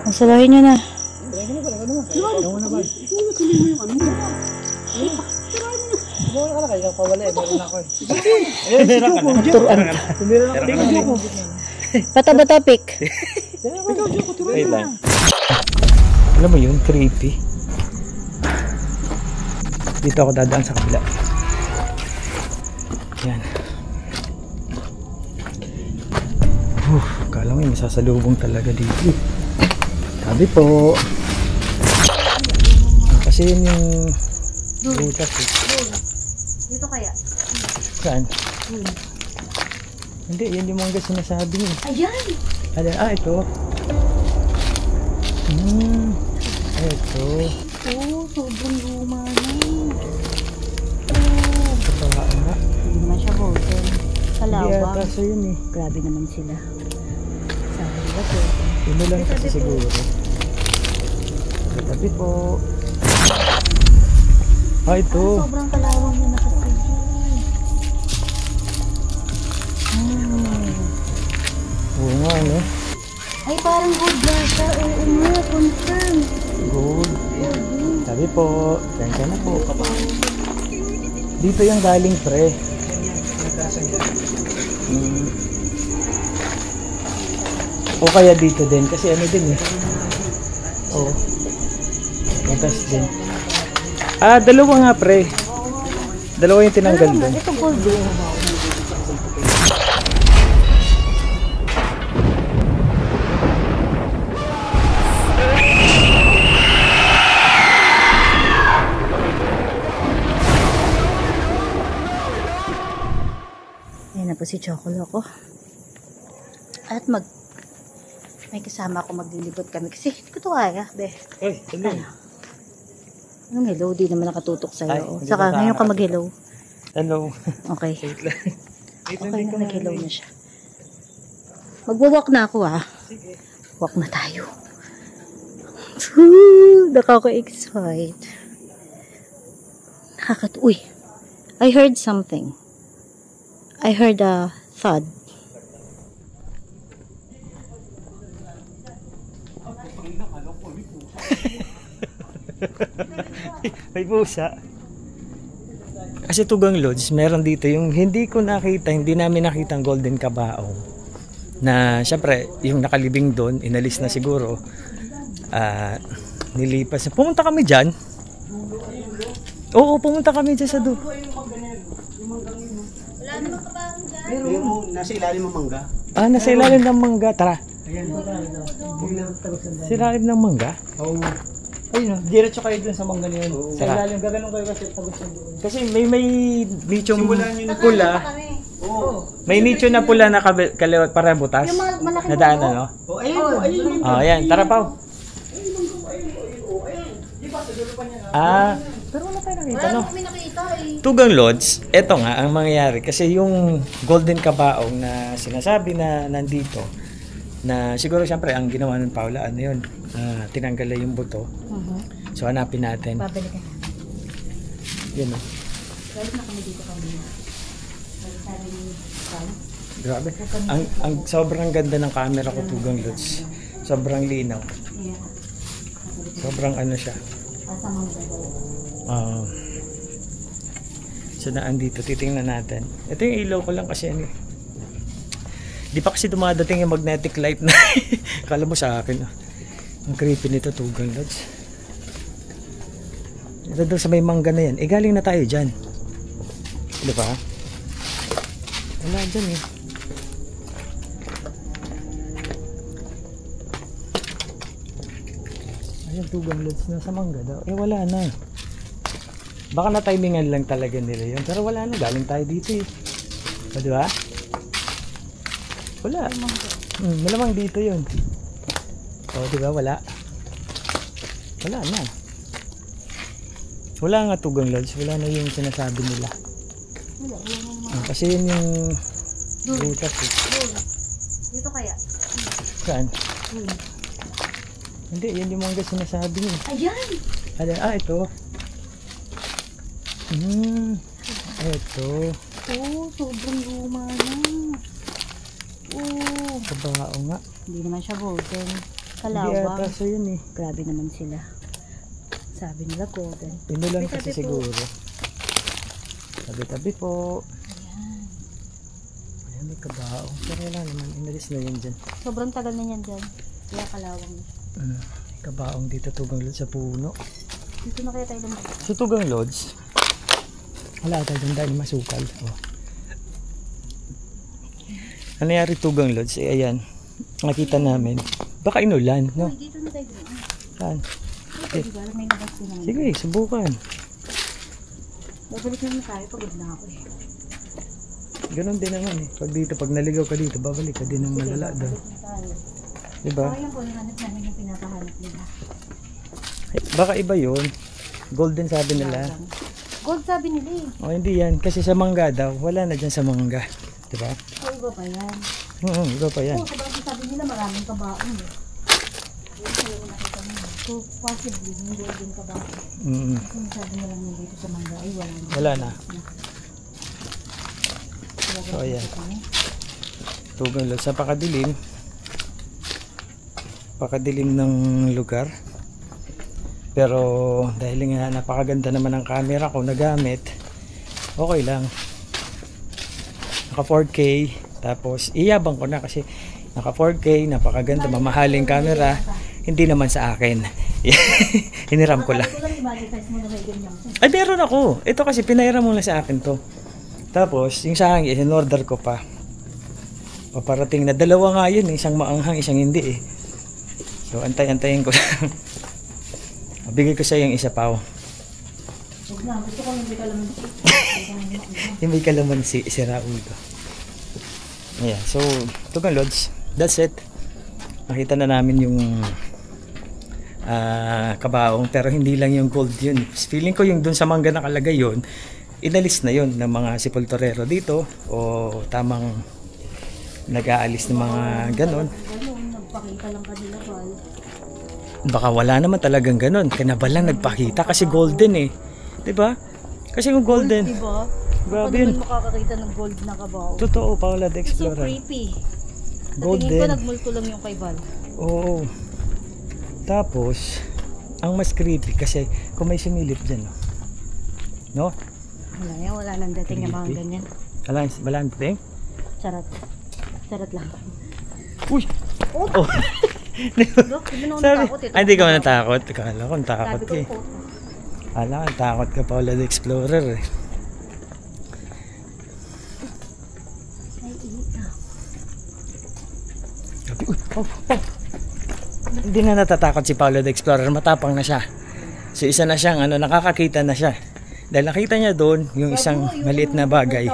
Masalahin nyo na. Bata-bata pick. Alam mo yun, creepy. Dito ako dadaan sa kabila. Yan. Kala mo yung masasalubong talaga dito. Sabi po. Kasi yun yung butas eh. Dito kaya? Saan? Hindi, yan yung mga sinasabi niya. Ayan! Ito. Ito. Oh, sobrang luma na. Katawa nga. Hindi naman siya golden. Hindi Kalawang. ata sa yun eh. Grabe naman sila. Sabi ba ito? Ino lang kasi siguro. Tabi po. Ito. Sobrang kalawang na nakasay. Oo nga, no? Ay, parang gold yata. Oo nga, confirm. Gold. Sabi po. Thank na po. Dito yung galing, pre. O kaya dito din. Kasi ano din eh. Oo. Matas din. Dalawa nga, pre. Dalawa yung tinanggal doon. Ito gold din. Ayan na po si Chocoloco. At may kasama ako maglilibot kami. Kasi hindi ko ito kaya, be. Uy, hello. Anong hello? Di naman nakatutok Ay, sa'yo. hindi Saka ba ngayon ka mag-hello. Hello. Okay. Wait lang. Okay na, nag-hello na siya. Magwa-walk na ako Sige. Walk na tayo. Nakaka-excite. Uy. I heard something. I heard a thud. May pusa. Kasi Tugang Lodge, meron dito yung hindi namin nakita ang golden kabaong. Na syempre, yung nakalibing doon, inalis na siguro. Nilipas. Pumunta kami dyan. Oo, pumunta kami dyan sa doon. Wala naman kabaong dyan. Pero nasa ilalim ng mangga. Nasa ilalim ng mangga. Tara. Sa ilalim ng mangga? Oo. Ayun, diretso kayo dun sa mangga niyon. Sa ilalim, gaganon kayo kasi pagod doon. Kasi may nichong pula. Oo. May nicho na pula na kaliwat para butas. Na daan ano? Oh, ayun. Ayan, tara pa. Pero wala tayo nakita, no? Tugang Lodge, eto nga ang mangyayari. Kasi yung golden kabaong na sinasabi na nandito, na siguro siyempre ang ginawa ng Paula, ano yun, tinanggal na yung buto. So hanapin natin. Babalik ka na. Yun, no? Guys, na kami dito kanina. Grabe. Ang sobrang ganda ng camera ko, Tugang Lodge. Sobrang linaw. Sobrang ano siya. So naandito, titingnan natin. Ito yung ilaw ko lang kasi ano. Di pa kasi dumadating yung magnetic light na. Kala mo sa akin. Ang creepy nito, Tugang Lodge. Ito doon sa may mangga na yan. Galing na tayo dyan. Di ba? Wala dyan eh. Ayan, Tugang Lodge na sa mangga daw. Wala na. Baka na-timingan lang talaga nila yun. Pero wala na. Galing tayo dito eh. O, di ba? Wala. Malamang dito yun. O, di ba? Wala. Wala na. Wala nga Tugang Lodge. Wala na yung sinasabi nila. Kasi yun yung butas eh. Dito kaya? Saan? Hindi, yan yung mga sinasabi niya. Ayan! Ito. Ito. Oh, sobrang luma na. Oh. Kabao nga. Hindi naman siya golden. Hindi Kalawang. ata, so yun eh. Grabe naman sila. Sabi nila golden. Pino lang Tabi-tabi kasi po. siguro. Tabi-tabi po. Ayan. Ayan, may kabao. Pero wala naman, inalis na yun dyan. Sobrang tagal na yan dyan. Kaya kalawang. Kabaong dito, Tugang Lods sa puno. Dito na kaya tayo lumabas. So Tugang Lods, wala tayo dyan dahil masukal. Oh. Ano nangyari Tugang Lods? Eh, ayan, nakita namin. Baka inulan, no? Uy, dito na tayo dumaan. Saan? Dito, di ba? May labas ko naman. Sige, subukan. Babalik naman tayo. Pagod na ako eh. Ganon din naman eh. Pag dito, pag naligaw ka dito, babalik ka din ng malala daw. Babalik na tayo. Diba? Baka yung hanap namin yung pinakahanap nila. Eh, baka iba yun. Golden sabi nila. Gold sabi nila eh. O hindi yan. Kasi sa mangga daw, wala na dyan sa mangga. Diba? O iba pa yan. Iba pa yan. Oo, sabang sabi nila maraming kabaon eh. Yun sa'yo nakita mo. So possibly yung golden kabaon. Kung sabi nila lang dito sa mangga ay wala na. Wala na. So ayan. Tugang Lods sa pakadilim. Pakadilim ng lugar. Pero dahil nga napakaganda naman ng camera ko na gamit, okay lang. Naka 4K, tapos iyabang ko na kasi naka 4K, napakaganda, mamahaling camera, hindi naman sa akin. Hiniram ko lang. Ito lang i-manifest mo na may ganyan. Ay meron ako, ito kasi pinairam mo lang sa akin to. Tapos yung sa akin, in-order ko pa. Paparating na dalawa nga yun, isang maanghang, isang hindi eh. So antay-antayin ko lang. Bigay ko sa yung isa pa. Huwag na, gusto ko hindi ka lang. Yung may kalamansi, si Raul ko. Ayan, so Tugang Lods, that's it. Nakita na namin yung kabaong, pero hindi lang yung gold yun. Feeling ko yung dun sa mangga nakalagay yun, inalis na yun ng mga sepulturero dito o tamang nag-aalis ng mga ganon. Nagpakita lang kanila Val. Baka wala naman talagang ganon. Kanabal lang nagpakita kasi golden eh. 'Di ba? Kasi yung golden. Diba? Grabe Paano yun. naman makakakita ng gold na kabaw? Totoo, Paula the It's so Explorer. creepy. Tingin ko Golden. nagmulto lang yung kay Val. Oo. Tapos, ang mas creepy kasi kung may sumilip dyan. No? Wala yan, wala nang dating na mga Creepy. ganyan. Wala ang dating? Charot. Charot lang. Uy! Oh! Look, hindi mo Sabi, natakot eh. hindi ka man natakot. Akala ko natakot Sabi ka eh. ko, Akala ko natakot ka Paula the Explorer eh. ay, ita. Sabi, uy! Oh! Hindi na natatakot si Paula the Explorer. Matapang na siya. So isa na siyang nakakakita na siya. Dahil nakita niya doon yung isang maliit na bagay.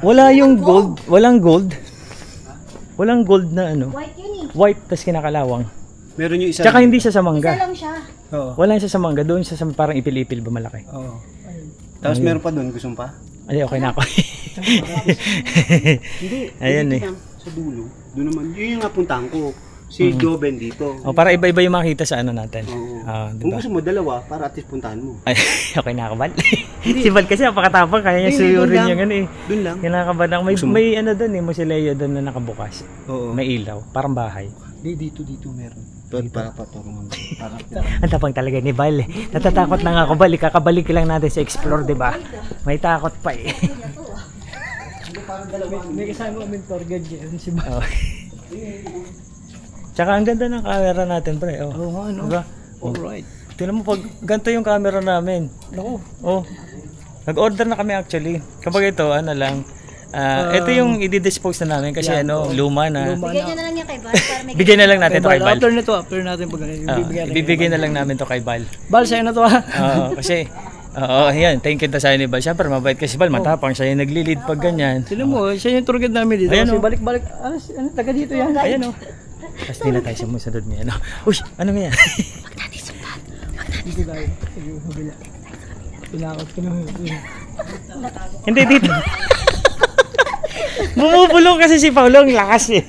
Wala yung gold. Walang gold. Walang gold na White yun eh. white tas kinakalawang. Meron yung isa. Tsaka hindi siya sa Isa mangga. lang siya. Oo. Wala siya sa mangga. Doon siya sa parang ipil-ipil ba malaki. Oo. Tapos meron pa doon, gusto mo pa? Ay, okay na ako. Hindi. Ayan dito eh. lang, sa dulo. Doon naman. Yun yung napuntahan ko. Si Joven dito. O, para iba-iba yung makita sa natin. Oo. Di Kung ba? gusto mo, dalawa para at least puntahan mo. Ay, okay na ako, Bal. Si Bal kasi napakatapang. Kaya niya Hindi, doon suyurin lang. yung ano eh. Doon lang. Kinakabahan ako. May, Gusto mo? may ano doon eh. Musileo doon na nakabukas. Oo. May ilaw. Parang bahay. Dito meron. Para paturungan mo. Para Ang tapang talaga ni Bal eh. Natatakot na nga ako, Bal. Kakabalik lang natin sa Explore, di ba? May takot pa eh. May kasama kami tour guide yan, si Bal. Tsaka ang ganda ng camera natin, pre. Oh. Oo nga, no? Diba? Alright. Tingnan mo, pag ganito yung camera namin. Naku. Oh. Nag-order na kami actually. Kapag ito, ito yung i-dispose na namin kasi luma na. Bigyan niyo na lang yan kay Val para may Bigyan na lang natin to kay Bal. After natin pag Ibibigay na lang namin to kay Bal. Bal, sa'yo na to ha. Oo, kasi yan, thank you to sa ni Bal. Siyempre, mabait kasi Bal, matapang siya yung nagli-lead pag ganyan. Sino mo, siya yung tour guide namin dito. Ayan, Kasi oh. balik-balik, taga dito yan. Ayan o. Tapos di na tayo sumusunod niya. Uy, ano nga yan? Dito tayo. Kabila. Pinakot ko naman. Hindi dito. Bumubulong kasi si Paulo, ang lakas eh.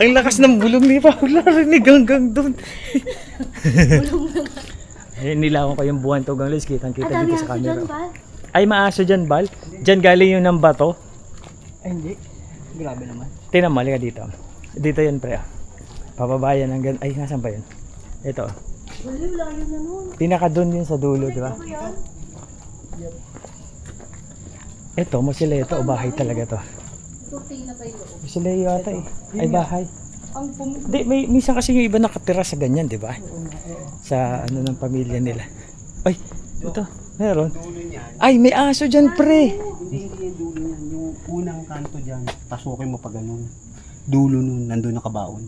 Ang lakas ng bulong ni Paulo, rinig hanggang doon. Ayun, nilawan ko yung buwan Tugang Lods, kitang-kita dito sa camera. Ay, maaso dyan, Bal. Dyan galing yung ng bato. Ay, hindi. Grabe naman. Tingnan mo, halika dito. Dito yun, pre. Pababayan ng gan... Ay, nasan ba yun? Ito. Wala yun na nun. Pinaka doon yun sa dulo, di ba? Ano yan? Ito, Masileto o bahay talaga to. Kurtina pa yung loob. Masileto yata eh. Ay, bahay. Ang pumili. Hindi, may minsan kasi yung iba nakatira sa ganyan, di ba? Sa ano ng pamilya nila. Ay, ito. Meron. Dulo niyan. Ay, may aso dyan, pre. Hindi yung dulo niyan. Yung unang kanto dyan, pasukin mo pa ganun. Dulo nun, nandun nakabaon.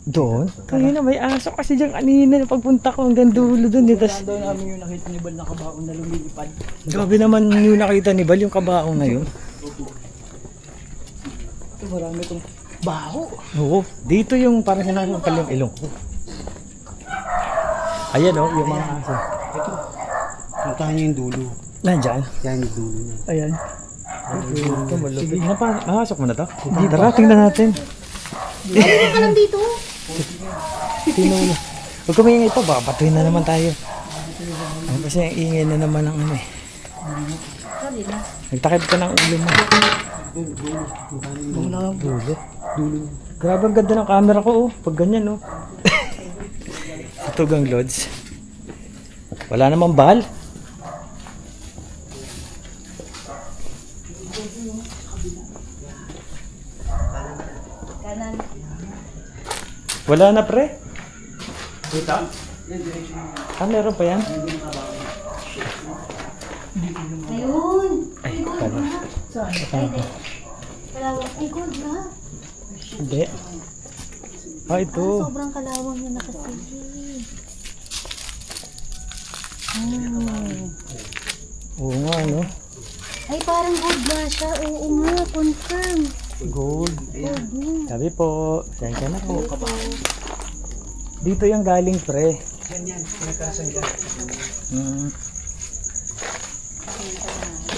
Doon? Kaya na, may aso kasi dyan kanina. Pagpunta ko hanggang dulo doon. Doon namin yung nakita ni Bal na kabaon na lumilipad. Grabe naman yung nakita ni Bal, yung kabaong na yun. Ito marami itong baho. Oo. Dito yung parang sinabi ng yung ilong ko. Ayan o, yung mga aso. Ito. Puntahan niyo yung dulo. Nandyan? Yan yung dulo niya. Ayan. Ito malupit. Nakasok mo na to? Tara, tingnan natin. Ano ka lang dito? Tinulo. Huwag kumingay ito, baka batuhin na naman tayo. Kasi ang ingay na naman ang ano eh. Sabi na. Nagtakip ka ng ulo mo. Dulo. Grabe ang ganda ng camera ko oh. Pag ganyan oh. Ito gang lods. Wala namang bahal. Kanan. Wala na pre. Dito? Ah, meron pa yan? Ayun. Ay, pala. Kalawang. Ay, gold na. Hindi. Ah, ito. Sobrang kalawang yun na kasi. Oo nga, no? Ay, parang gold na siya. Oo nga, confirm. Gold. Gold na. Sabi po, sensya na po. Dito yung galing pre. Yan, pinagkasan dyan.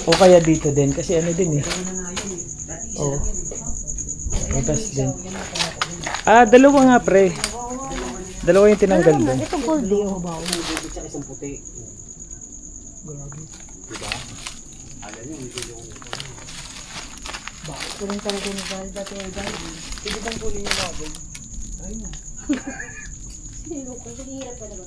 O kaya dito din, kasi ano din eh. Oo. Butas din. Ah, dalawa nga pre. Dalawa yung tinanggal doon. Ito gold eh. Oh, ba? Tsaka isang puti. Diba? Alam niyo, hindi yung... Ito rin talaga ni Val. Dati ay Val. Sige bang kunin yung mga gold? Hirap ka na ba?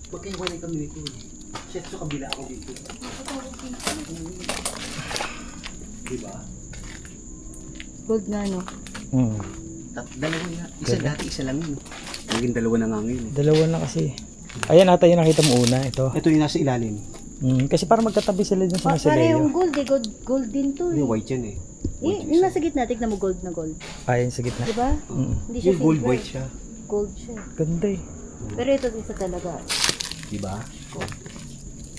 Magkaiwanay kami nito. Siya sa kabila ako dito. Diba? Gold nga, no? Dalawa na. Isa dati, isa lang yun. Naging dalawa na nga ngayon. Dalawa na kasi. Ayan ata yung nakita mo una, ito. Ito yung nasa ilalim. Kasi parang magkatabi sila dun sa Parehong Masileyo. gold eh. Gold din to Yung eh. white yan eh. Yung nasa gitna, tignan mo gold na gold. Ayan sa gitna. Diba? Hindi siya Yung gold silver. white siya. Gold siya. Ganda eh. Pero ito isa talaga. Diba?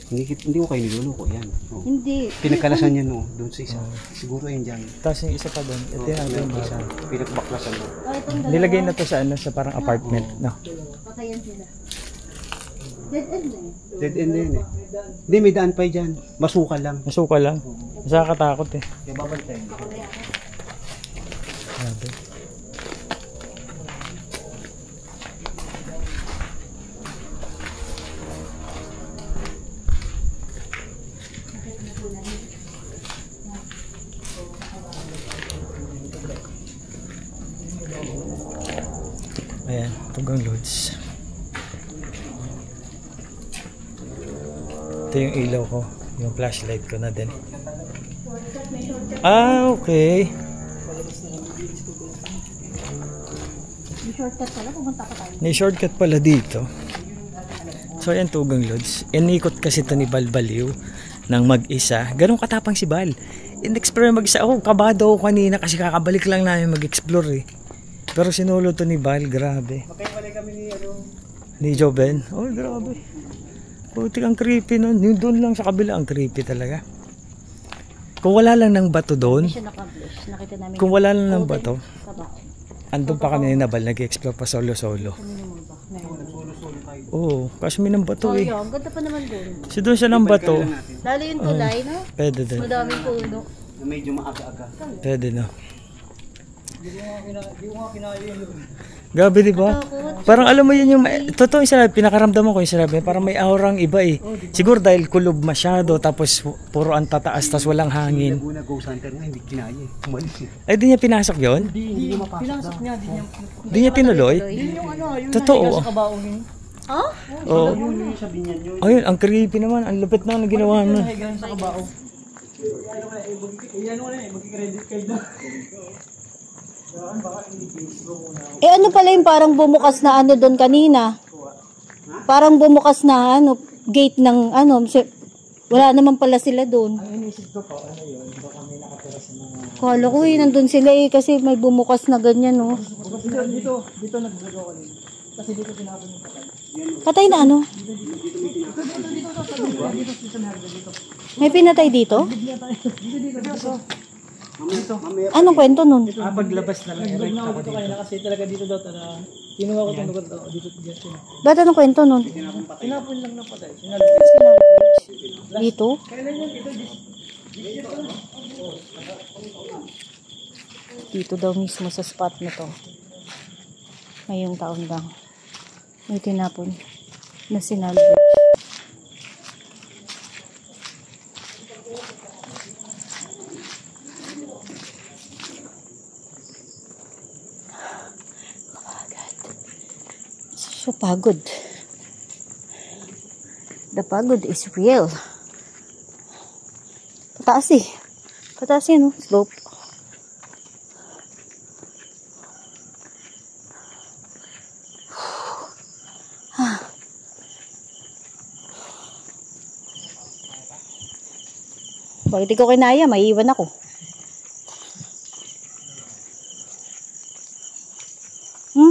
Hindi ko kayo niluloko yan. Oh. Hindi. Pinagkalasan yan no, doon sa isa. Siguro yun dyan. Tapos yung isa pa doon. Ito yung Meron yung isa. barang. Pinagbaklasan mo. Itong dalawa. Nilagay na to sa ano, sa parang apartment, no? Patayan sila. Dead end na eh. Dead end na yun eh. Hindi, may daan pa dyan. Masukal lang. Masuka lang. Masakatakot eh. Kaya babantay. Grabe. Ayan, tugang loads. Ito yung ilaw ko, yung flashlight ko na din. Ah, okay. May shortcut pala, pumunta pa tayo. May shortcut pala dito. So ayan tugang loads. Inikot kasi ito ni Balbaliw ng mag-isa. Ganun katapang si Bal. In-explore mag-isa. Ako, kabado ako kanina kasi kakabalik lang namin mag-explore eh. Pero sinulo to ni Bal, grabe. Magkaiwalay kami ni Ni Joben. Oh, grabe. Putik ang creepy nun. Yung doon lang sa kabila ang creepy talaga. Kung wala lang ng bato doon, Hindi siya nakablish. Nakita namin. kung wala lang ng bato, Kabao. andun pa kami ni Nabal, nag-explore pa solo-solo. Minimum ba? Oo, kasi may ng bato eh. Ang ganda pa naman doon. Si doon siya ng bato. Lalo yung tulay, no? Pwede din. Madaming puno. Medyo maaga-aga. Pwede na. Hindi ko nga kinaya yun. Gabi, di ba? Parang alam mo yun yung, totoo yung sinabi, pinakaramdaman ko yung sinabi, parang may aurang iba eh. Siguro dahil kulob masyado, tapos puro ang tataas, tapos walang hangin. Laguna Ghost Hunter nga, hindi kinaya eh. Umalis eh. Ay, di niya pinasok yun? Hindi niya mapasok. Pinasok niya, Di niya tinuloy? Yun yung ano, yung Totoo. naligas sa kabaong yun. Oh? Oo. Yun yung sabi niya yun. Ayun, ang creepy naman. Ang lupit na ang ginawa nun. Nahigan sa kabaong. Ano ka na eh, magkikredit kayo na. Ano pala yung parang bumukas na ano doon kanina? Parang bumukas na ano, gate ng ano, wala naman pala sila doon. Ang inisip ko po, ano yun, baka may nakatira sa mga... Kala ko nandun sila kasi may bumukas na ganyan, no? Dito naglagawa ko rin. Kasi dito tinapon yung patay. Patay na ano? May pinatay dito? Anong kwento nun? Paglabas na lang, erect Nagdog na ako ako dito dito. kaya kasi talaga dito daw kinuha ko itong lugar daw dito dito. Ba't anong kwento nun? Tinapon lang ng patay. Dito? Dito daw mismo sa spot na to. Ngayong taon lang. May tinapon na sinalvage. So pagod. The pagod is real. Pataas eh. Pataas yun, no? Slope. Bakit di ko kinaya? Maiiwan ako.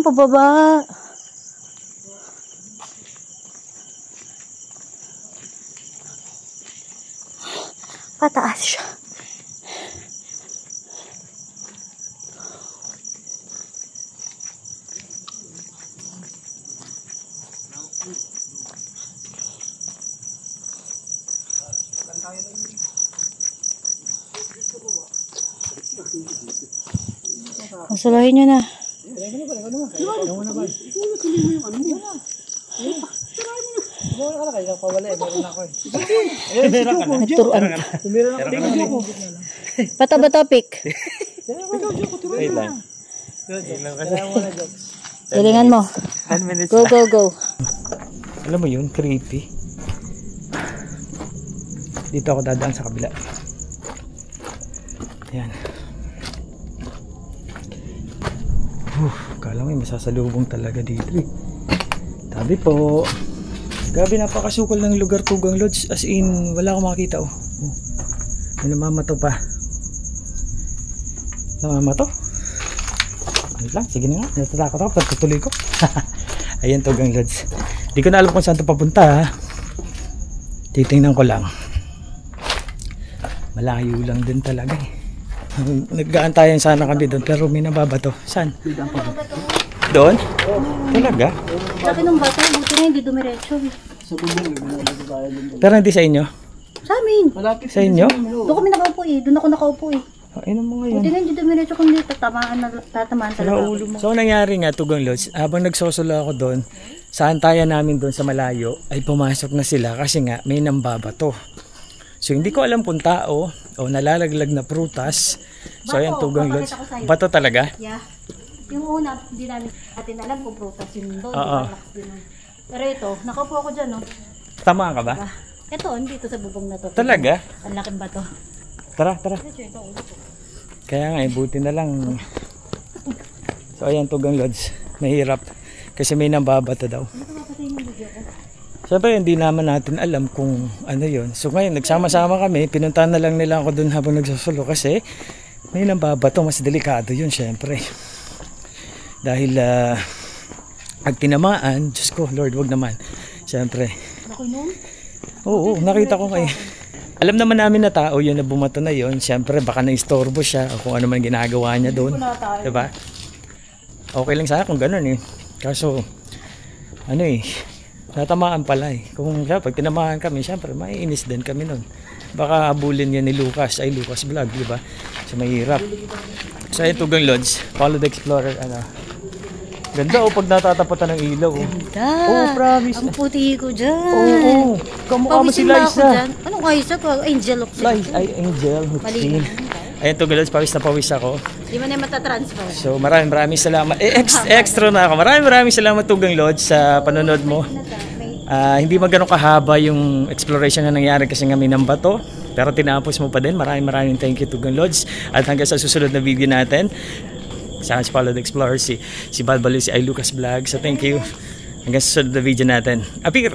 Pababa. Pataas siya. Masalahin nyo na. Nagturuan ka. Bata topic. Wait lang. Galingan mo. 10 minutes Go, na. go, go. Alam mo yun, creepy. Dito ako dadaan sa kabila. Ayan. Kala mo may masasalubong talaga dito eh. Tabi po. Grabe, napakasukal ng lugar, Tugang Lodge. As in, wala akong makakita oh. May namamato pa. Namamato? Ano lang, sige na nga. Natatakot ako, pagtutuloy ko. Ayan, Tugang Lodge. Di ko na alam kung saan ito papunta ha. Titingnan ko lang. Malayo lang din talaga eh. Nag-aantayan sana kami doon pero may nababato. Saan? Doon? Talaga? Laki ng bata, buti na hindi dumiretso. Pero hindi sa inyo? Sa amin. Sa inyo? Doon kami nakaupo eh. Doon ako nakaupo eh. Ay, ano mga yun? Buti na hindi dumiretso kundi tatamaan talaga. So nangyari nga, Tugang Lodge, habang nagsosolo ako doon, sa antayan namin doon sa malayo, ay pumasok na sila kasi nga may nambabato. So hindi ko alam kung tao o nalalaglag na prutas. So ayan, Tugang Lodge. Bato talaga? Yeah. Yung una, hindi namin atin alam kung prutas yun doon. Oo. Pero ito, nakaupo ako dyan, no? Tama ka ba? Ito, dito sa bubong na to. Talaga? Ang laking bato. Tara, tara. Kaya nga, buti na lang. So ayan, Tugang Lodge. Mahirap. Kasi may nambabato daw. Siyempre, hindi naman natin alam kung ano yon. So ngayon, nagsama-sama kami. Pinuntahan na lang nila ako dun habang nagsusulo. Kasi may nambabato. Mas delikado yun, siyempre. Dahil pag tinamaan, Diyos ko, Lord, wag naman. Siyempre. Oo, nakita ko kayo. Alam naman namin na tao yun na bumato na yun. Siyempre, baka na-istorbo siya o kung ano man ginagawa niya doon. Diba? Okay lang sana kung ganun eh. Kaso, ano eh, natamaan pala eh. Kung pag tinamaan kami, siyempre, maiinis din kami nun. Baka abulin yan ni Lucas. Ay, Lucas Vlog, di ba? So, mahirap. So, ayun, Tugang Lodge. Paulo the Explorer, ano. Ganda, oh, pag natataputan ng ilaw, oh. Ganda. Oh, promise. Ang puti ko dyan. Oo, kamukha mo si Pawisin ba ako Liza. dyan? Anong Liza ko? Angel of Liza, ay, Angel. Mali. Ayun, Tugang Lodge, pawis na pawis ako. Di man na matatransfer. So, maraming salamat. Extra na ako. Maraming salamat, Tugang Lodge, sa panonood mo. Hindi man ganun kahaba yung exploration na nangyari kasi nga may nambato. Pero tinapos mo pa din. Maraming thank you, Tugang Lodge. At hanggang sa susunod na video natin, sa Paulo the Explorer, si Balbalo, si Lucas Vlog. So, thank you. Hanggang sa susunod na video natin. Apir!